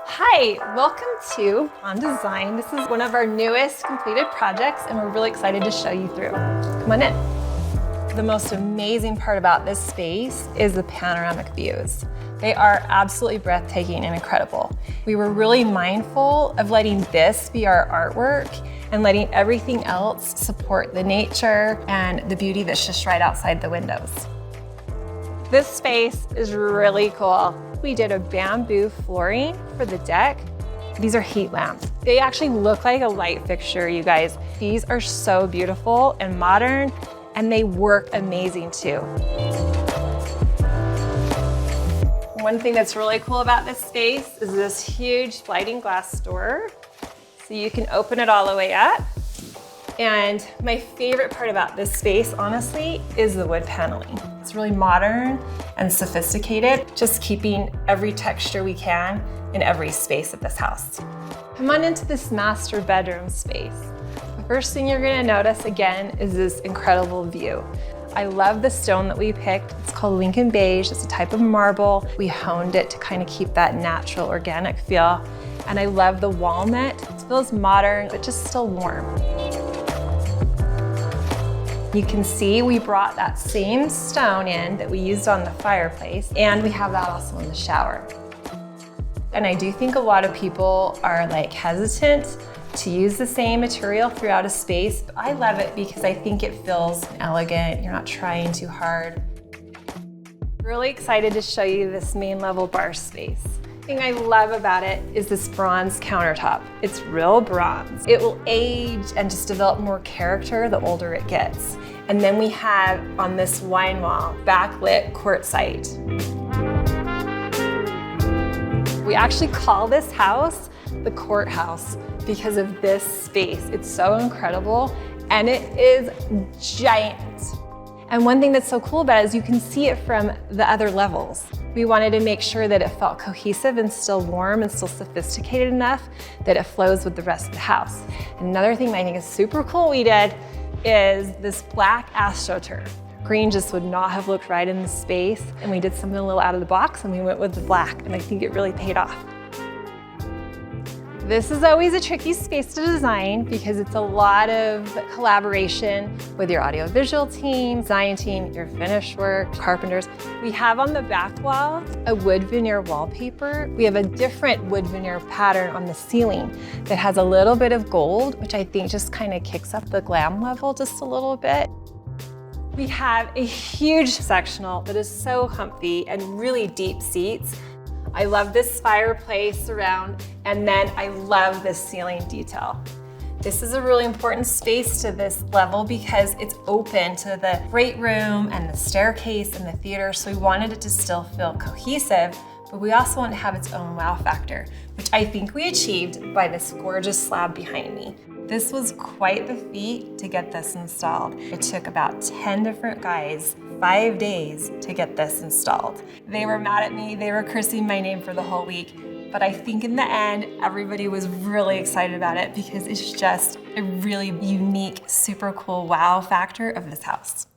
Hi, welcome to On Design. This is one of our newest completed projects and we're really excited to show you through. Come on in. The most amazing part about this space is the panoramic views. They are absolutely breathtaking and incredible. We were really mindful of letting this be our artwork and letting everything else support the nature and the beauty that's just right outside the windows. This space is really cool. We did a bamboo flooring for the deck. These are heat lamps. They actually look like a light fixture, you guys. These are so beautiful and modern, and they work amazing too. One thing that's really cool about this space is this huge sliding glass door. So you can open it all the way up. And my favorite part about this space, honestly, is the wood paneling. It's really modern and sophisticated, just keeping every texture we can in every space of this house. Come on into this master bedroom space. The first thing you're gonna notice again is this incredible view. I love the stone that we picked. It's called Lincoln Beige. It's a type of marble. We honed it to kind of keep that natural, organic feel. And I love the walnut. It feels modern, but just still warm. You can see we brought that same stone in that we used on the fireplace, and we have that also in the shower. And I do think a lot of people are like hesitant to use the same material throughout a space, but I love it because I think it feels elegant. You're not trying too hard. Really excited to show you this main level bar space. The thing I love about it is this bronze countertop. It's real bronze. It will age and just develop more character the older it gets. And then we have on this wine wall, backlit quartzite. We actually call this house the courthouse because of this space. It's so incredible and it is giant. And one thing that's so cool about it is you can see it from the other levels. We wanted to make sure that it felt cohesive and still warm and still sophisticated enough that it flows with the rest of the house. Another thing that I think is super cool we did is this black astroturf. Green just would not have looked right in the space, and we did something a little out of the box and we went with the black, and I think it really paid off. This is always a tricky space to design because it's a lot of collaboration with your audiovisual team, design team, your finish work, carpenters. We have on the back wall a wood veneer wallpaper. We have a different wood veneer pattern on the ceiling that has a little bit of gold, which I think just kind of kicks up the glam level just a little bit. We have a huge sectional that is so comfy and really deep seats. I love this fireplace surround, and then I love this ceiling detail. This is a really important space to this level because it's open to the great room and the staircase and the theater, so we wanted it to still feel cohesive, but we also want to have its own wow factor, which I think we achieved by this gorgeous slab behind me. This was quite the feat to get this installed. It took about 10 different guys, 5 days to get this installed. They were mad at me, they were cursing my name for the whole week, but I think in the end, everybody was really excited about it because it's just a really unique, super cool wow factor of this house.